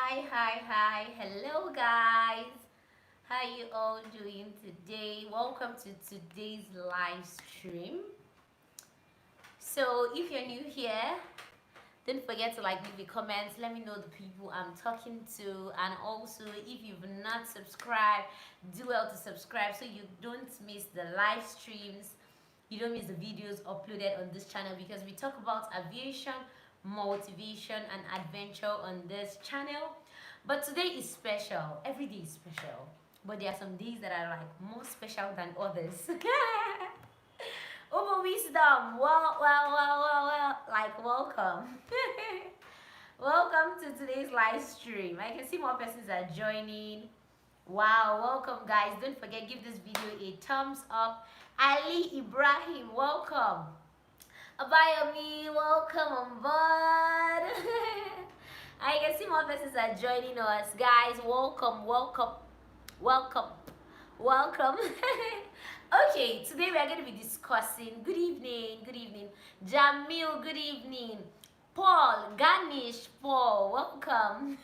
Hi. Hello, guys. How you all doing today? Welcome to today's live stream. So, if you're new here, don't forget to leave your comments. Let me know the people I'm talking to, and also if you've not subscribed, do well to subscribe so you don't miss the live streams. You don't miss the videos uploaded on this channel because we talk about aviation, motivation, and adventure on this channel. But today is special. Every day is special. But there are some days that are more special than others. Over wisdom. Well. Welcome. Welcome to today's live stream. I can see more persons are joining. Wow, welcome guys. Don't forget, give this video a thumbs up. Ali Ibrahim, welcome. Abayomi, welcome on board. I can see more persons are joining us. Guys, welcome. Okay, today we are going to be discussing, good evening. Jamil, good evening. Paul, Paul, welcome.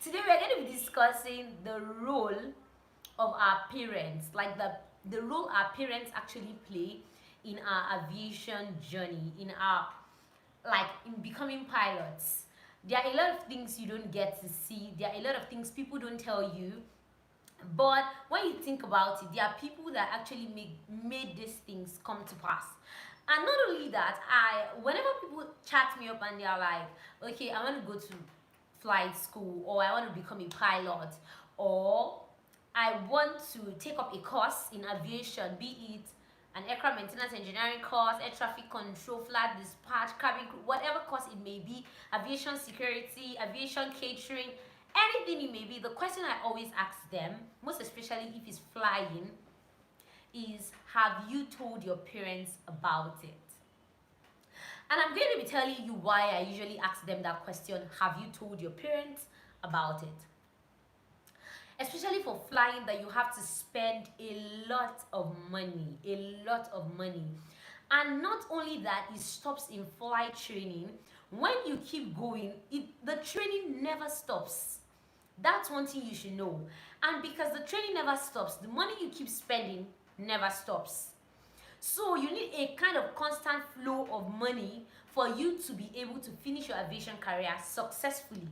Today we are going to be discussing the role of our parents, the role our parents actually play in our aviation journey, in becoming pilots. There are a lot of things you don't get to see. There are a lot of things people don't tell you. But when you think about it, there are people that actually made these things come to pass. And not only that, whenever people chat me up and they are like, okay, I want to go to flight school, or I want to become a pilot, or I want to take up a course in aviation, be it an aircraft maintenance engineering course, air traffic control, flight dispatch, cabin crew, whatever course it may be, aviation security, aviation catering, anything it may be, the question I always ask them, most especially if it's flying, is, have you told your parents about it? And I'm going to be telling you why I usually ask them that question, have you told your parents about it? Especially for flying, that you have to spend a lot of money. And not only that, it stops in flight training. When you keep going, the training never stops. That's one thing you should know. And because the training never stops, the money you keep spending never stops. So you need a kind of constant flow of money for you to be able to finish your aviation career successfully.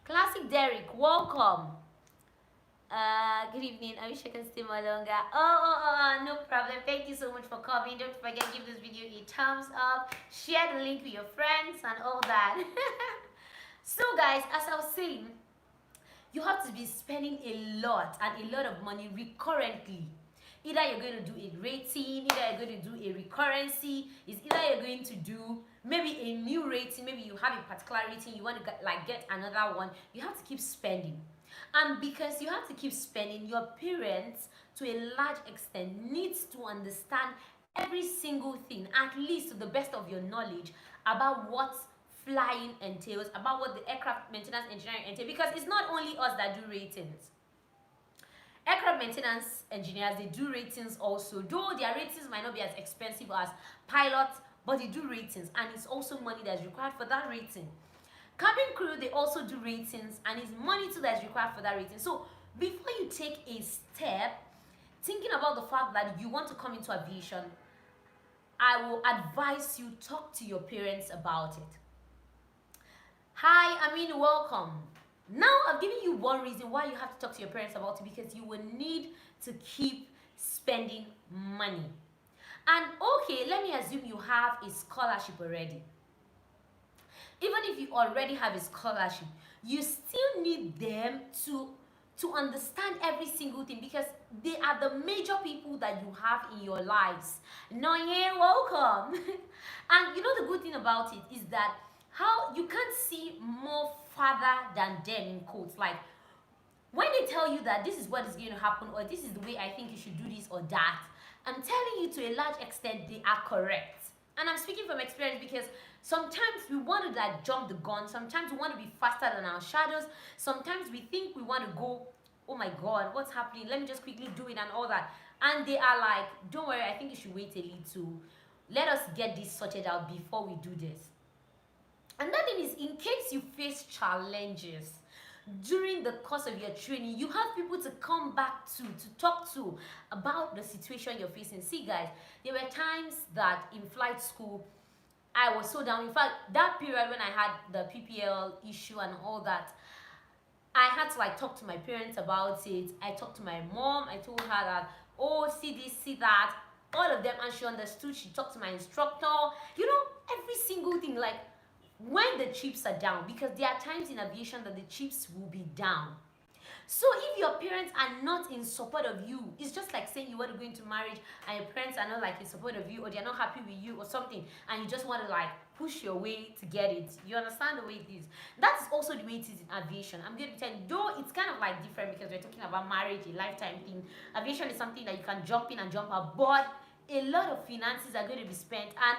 Classic Derek, welcome. Good evening. I wish I can stay more longer. No problem. Thank you so much for coming. Don't forget, give this video a thumbs up, share the link with your friends and all that. So guys, as I was saying, you have to be spending a lot of money recurrently. Either you're going to do a rating, either you're going to do a recurrency, is either you're going to do maybe a new rating, maybe you have a particular rating, you want to get another one. You have to keep spending. And because you have to keep spending, your parents, to a large extent, needs to understand every single thing, at least to the best of your knowledge, about what flying entails, about what the aircraft maintenance engineering entails, because it's not only us that do ratings. Aircraft maintenance engineers, they do ratings also, though their ratings might not be as expensive as pilots, but they do ratings, and it's also money that's required for that rating. Cabin crew, they also do ratings, and it's money too that's required for that rating. So before you take a step thinking about the fact that you want to come into aviation, I will advise you, talk to your parents about it. Hi, Amin, welcome. Now I've given you one reason why you have to talk to your parents about it, because you will need to keep spending money. And okay, let me assume you have a scholarship already. Even if you already have a scholarship, you still need them to understand every single thing, because they are the major people that you have in your lives. Noye, welcome. And you know the good thing about it is that how you can't see more farther than them, in quotes. Like when they tell you that this is what is going to happen, or this is the way I think you should do this or that, I'm telling you, to a large extent they are correct. And I'm speaking from experience, because sometimes we want to jump the gun, sometimes we want to be faster than our shadows, sometimes we think we want to go, oh my god, what's happening, let me just quickly do it and all that. And they are like, don't worry, I think you should wait a little, let us get this sorted out before we do this. Another thing is, in case you face challenges, during the course of your training, you have people to come back to talk to about the situation you're facing. See, guys, there were times that in flight school, I was so down. In fact, that period when I had the PPL issue and all that, I had to like talk to my parents about it. I talked to my mom. I told her that, oh, see this, see that, all of them, and she understood. She talked to my instructor. You know, every single thing. Like when the chips are down, because there are times in aviation that the chips will be down. So if your parents are not in support of you, it's just like saying you want to go into marriage and your parents are not like in support of you, or they're not happy with you or something, and you just want to like push your way to get it. You understand the way it is? That's also the way it is in aviation. I'm going to tell you, though it's kind of like different because we're talking about marriage, a lifetime thing. Aviation is something that you can jump in and jump out, but a lot of finances are going to be spent, and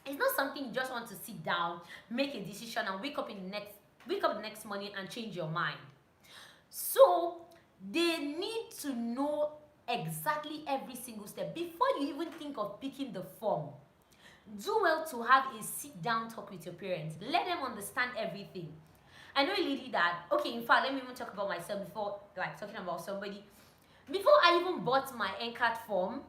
it's not something you just want to sit down, make a decision, and wake up the next morning and change your mind. So they need to know exactly every single step before you even think of picking the form. Do well to have a sit down talk with your parents. Let them understand everything. I know a lady that, okay, in fact, let me even talk about myself before like talking about somebody. Before I even bought my NCAT form,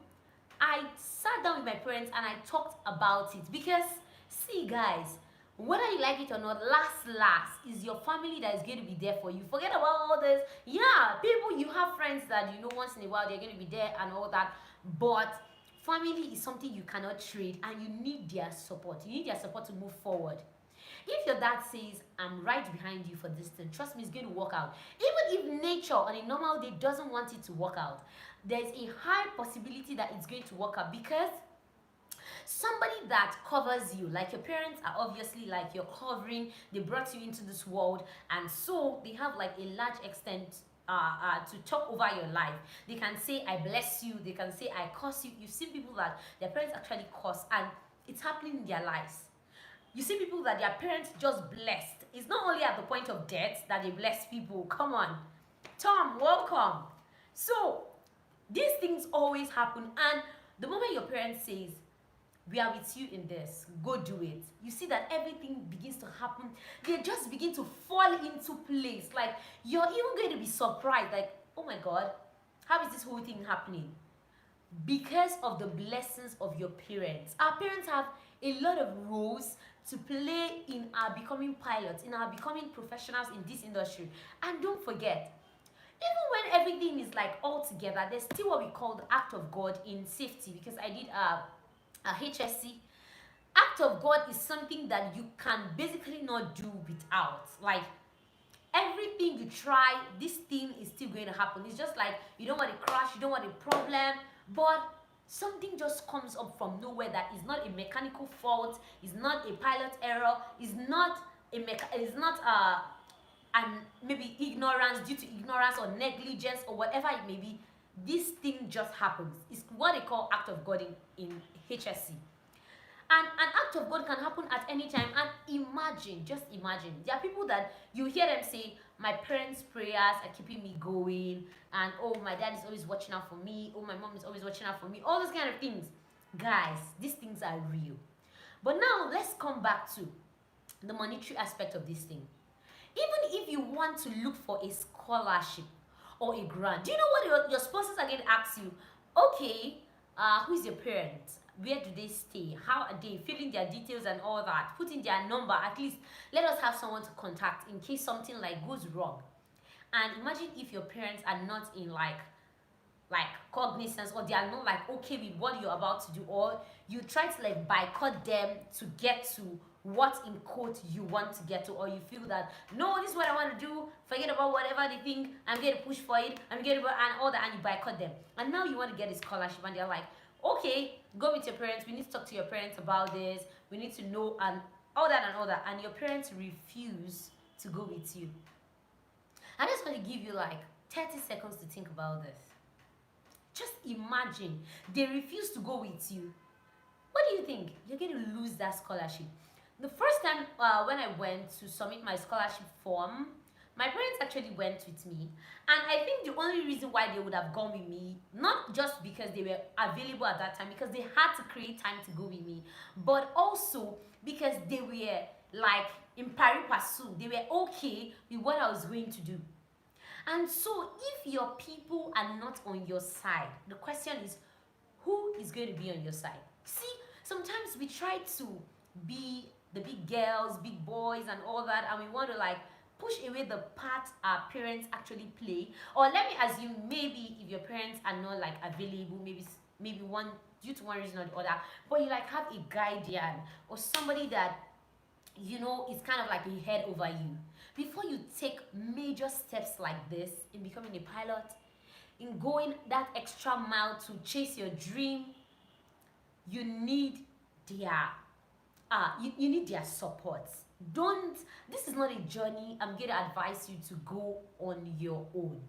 I sat down with my parents and I talked about it, because see, guys, whether you like it or not, last is your family that is going to be there for you. Forget about all this. Yeah, people, you have friends that you know once in a while they're going to be there and all that, but family is something you cannot trade, and you need their support. You need their support to move forward. If your dad says, I'm right behind you for this thing, trust me, it's going to work out. Even if nature on a normal day doesn't want it to work out, there's a high possibility that it's going to work out, because somebody that covers you, like your parents are obviously like your covering, they brought you into this world, and so they have like a large extent to talk over your life. They can say I bless you, they can say I curse you. You've seen people that their parents actually curse, and it's happening in their lives. You see people that their parents just blessed. It's not only at the point of death that they bless people. Come on, Tom, welcome. So these things always happen, and the moment your parents says we are with you in this, go do it, you see that everything begins to happen. They just begin to fall into place. Like you're even going to be surprised, like, oh my God, how is this whole thing happening? Because of the blessings of your parents. Our parents have a lot of roles to play in our becoming pilots, in our becoming professionals in this industry. And don't forget, even when everything is like all together, there's still what we call the act of God in safety, because I did a HSC. Act of God is something that you can basically not do without. Like everything you try, this thing is still going to happen. It's just like you don't want to crash, you don't want a problem, but something just comes up from nowhere that is not a mechanical fault, is not a pilot error, is not and maybe ignorance, due to ignorance or negligence or whatever it may be. This thing just happens. It's what they call act of God in HSC. And an act of God can happen at any time. And imagine, just imagine, there are people that you hear them say, my parents' prayers are keeping me going, and oh, my dad is always watching out for me, oh, my mom is always watching out for me, all those kind of things. Guys, these things are real. But now let's come back to the monetary aspect of this thing. Even if you want to look for a scholarship or a grant, do you know what your sponsors are going to ask you? Okay, who is your parent? Where do they stay? How are they? Filling their details and all that. Put in their number. At least let us have someone to contact in case something like goes wrong. And imagine if your parents are not in like cognizance, or they are not like okay with what you're about to do, or you try to like boycott them to get to what in quote you want to get to, or you feel that no, this is what I want to do, forget about whatever they think, I'm going to push for it, I'm going to and all that, and you boycott them, and now you want to get a scholarship, and they're like, okay, go with your parents, we need to talk to your parents about this, we need to know, and all that, and your parents refuse to go with you. I just want to give you like 30 seconds to think about this. Just imagine they refuse to go with you. What do you think? You're going to lose that scholarship. The first time when I went to submit my scholarship form, my parents actually went with me, and I think the only reason why they would have gone with me, not just because they were available at that time, because they had to create time to go with me, but also because they were like in pari passu, they were okay with what I was going to do. And so if your people are not on your side, the question is, who is going to be on your side? See, sometimes we try to be the big girls, big boys, and all that, and we want to like push away the part our parents actually play. Or let me assume, maybe if your parents are not like available, maybe one due to one reason or the other, but you like have a guardian or somebody that you know is kind of like a head over you. Before you take major steps like this in becoming a pilot, in going that extra mile to chase your dream, you need their you need their support. Don't This is not a journey I'm going to advise you to go on your own.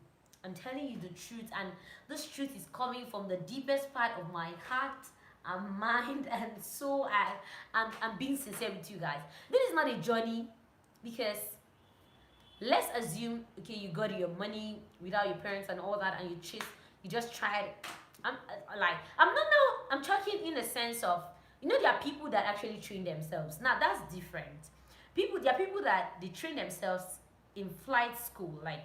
I'm telling you the truth, and this truth is coming from the deepest part of my heart and mind and soul. I'm being sincere with you guys. This is not a journey, because let's assume, okay, you got your money without your parents and all that, and you just tried. I'm not now, I'm talking in a sense of, you know, there are people that actually train themselves. Now that's different. There are people that they train themselves in flight school, like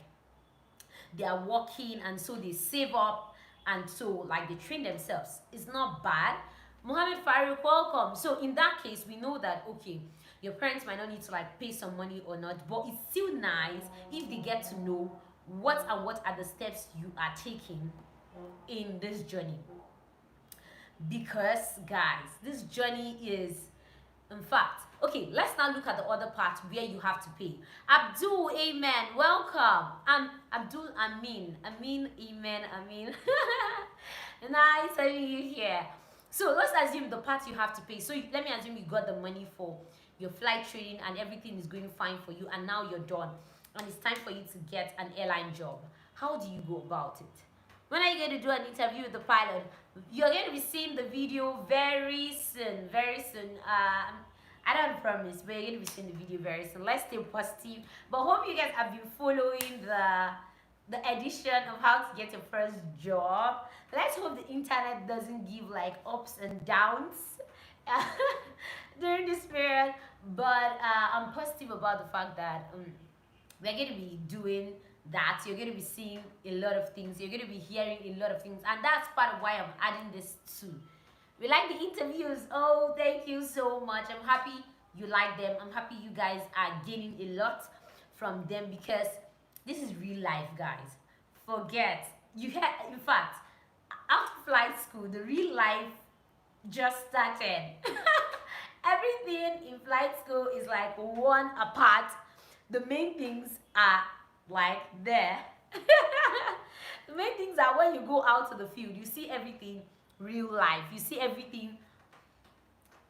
they are working and so they save up, and so like they train themselves. It's not bad. Mohammed Farouk, welcome. So in that case, we know that okay, your parents might not need to like pay some money or not, but it's still nice if they get to know what are the steps you are taking in this journey. Because guys, this journey is, in fact, okay, let's now look at the other part where you have to pay. Abdul, amen, welcome. Abdul, Amin, amen, Amin. Nice having you here. So let's assume the part you have to pay. So let me assume you got the money for your flight training and everything is going fine for you, and now you're done and it's time for you to get an airline job. How do you go about it? When are you going to do an interview with the pilot? You're going to be seeing the video very soon, very soon. I don't promise, but you're going to be seeing the video very soon. Let's stay positive. But hope you guys have been following the edition of how to get your first job. Let's hope the internet doesn't give like ups and downs during this period. But I'm positive about the fact that we're going to be doing that. You're going to be seeing a lot of things. You're going to be hearing a lot of things. And that's part of why I'm adding this too. We like the interviews. Oh, thank you so much. I'm happy you like them. I'm happy you guys are gaining a lot from them, because this is real life, guys. Forget. In fact, after flight school, the real life just started. Everything in flight school is like one apart. The main things are like there. The main things are when you go out to the field, you see everything real life. You see everything.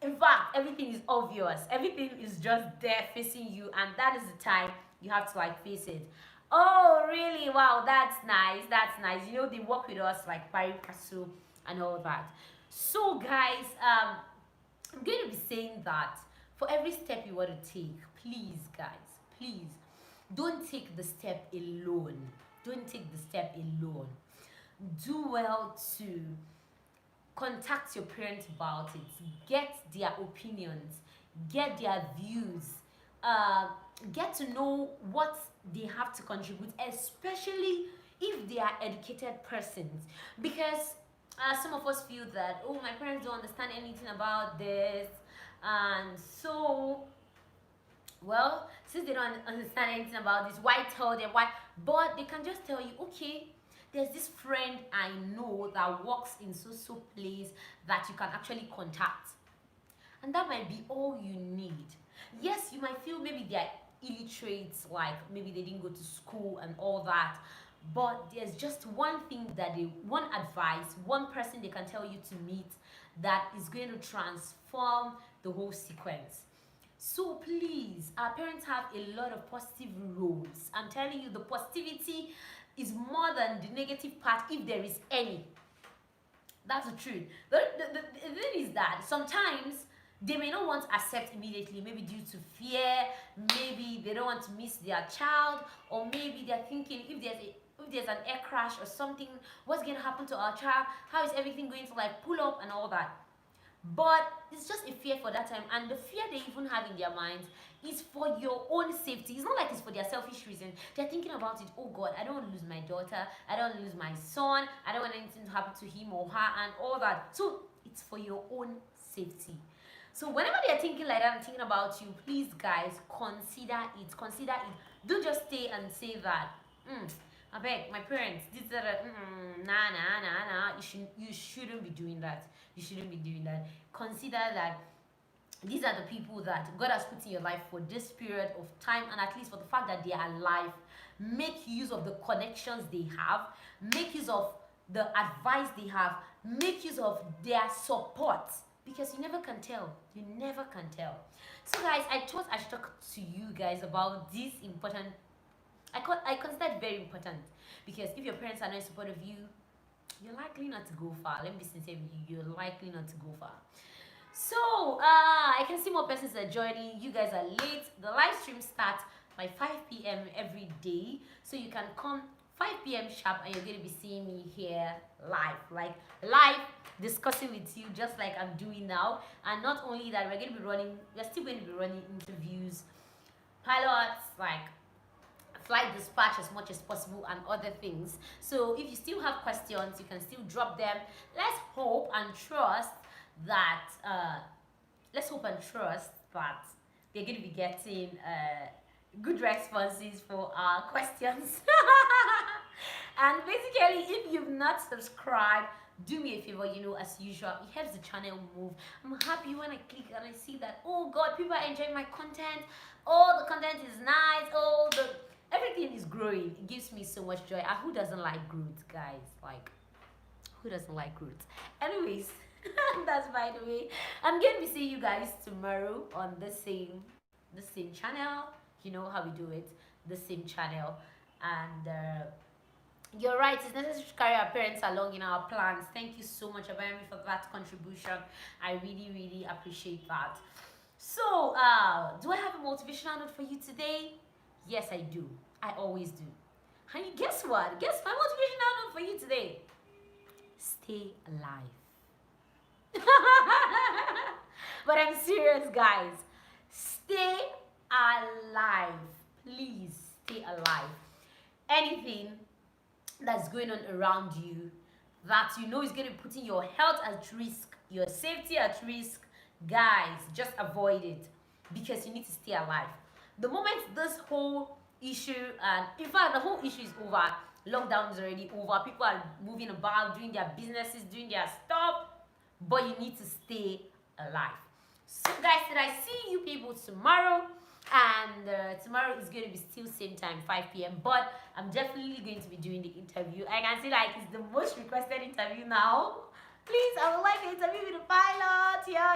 In fact, everything is obvious. Everything is just there facing you, and that is the time you have to like face it. Oh, really? Wow, that's nice. That's nice. You know, they work with us like pari passu and all that. So, guys, I'm going to be saying that for every step you want to take, please, guys, please, don't take the step alone. Don't take the step alone. Do well to contact your parents about it. Get their opinions. Get their views. Get to know what they have to contribute, especially if they are educated persons. Because some of us feel that, oh, my parents don't understand anything about this. And so, well, since they don't understand anything about this, why tell them? Why? But they can just tell you, okay, there's this friend I know that works in so place that you can actually contact. And that might be all you need. Yes, you might feel maybe they're illiterate, like maybe they didn't go to school and all that. But there's just one thing one advice, one person they can tell you to meet that is going to transform the whole sequence. So please, our parents have a lot of positive roles. I'm telling you, the positivity is more than the negative part, if there is any. That's the truth. The thing is that sometimes they may not want to accept immediately, maybe due to fear, maybe they don't want to miss their child, or maybe they're thinking if there's an air crash or something, what's going to happen to our child? How is everything going to like pull up and all that? But it's just a fear for that time, and the fear they even have in their minds It's for your own safety. It's not like it's for their selfish reason. They're thinking about it. Oh God, I don't want to lose my daughter. I don't want to lose my son. I don't want anything to happen to him or her and all that. So it's for your own safety. So whenever they're thinking like that and thinking about you, please guys, consider it. Consider it. Don't just stay and say that. I beg my parents. This nah. You shouldn't be doing that. You shouldn't be doing that. Consider that these are the people that God has put in your life for this period of time, and at least for the fact that they are alive. Make use of the connections they have. Make use of the advice they have. Make use of their support, because you never can tell. You never can tell. So guys, I thought I should talk to you guys about this important. I consider it very important, because if your parents are not in support of you, you're likely not to go far. Let me be sincere with you. You're likely not to go far. So I can see more persons are joining. You guys are late. The live stream starts by 5 p.m. every day, so you can come 5 p.m. sharp, and you're going to be seeing me here live, discussing with you, just like I'm doing now. And not only that, we're still going to be running interviews, pilots, like flight dispatch as much as possible, and other things. So if you still have questions, you can still drop them. Let's hope and trust that they're going to be getting good responses for our questions. And basically, if you've not subscribed, do me a favor, as usual. It helps the channel move. I'm happy when I click and I see that, oh God, people are enjoying my content. Oh, the content is nice. Everything is growing. It gives me so much joy. And who doesn't like growth, guys? Like, who doesn't like growth? Anyways, that's by the way. I'm going to be seeing you guys tomorrow on the same channel. You know how we do it, the same channel. And you're right, it's necessary to carry our parents along in our plans. Thank you so much, Abayami, for that contribution. I really appreciate that. So do I have a motivational note for you today? Yes, I do. I always do. And guess what? Guess my motivational note for you today. Stay alive. But I'm serious, guys. Stay alive. Please stay alive. Anything that's going on around you that you know is going to be putting your health at risk, your safety at risk, guys, just avoid it, because you need to stay alive. The moment this whole issue, and in fact the whole issue is over, lockdown is already over, people are moving about, doing their businesses, doing their stuff, but you need to stay alive. So guys, did I see you people tomorrow? And tomorrow is going to be still same time, 5 p.m. But I'm definitely going to be doing the interview. I can see like it's the most requested interview now. Please, I would like to interview with the pilot. Yeah.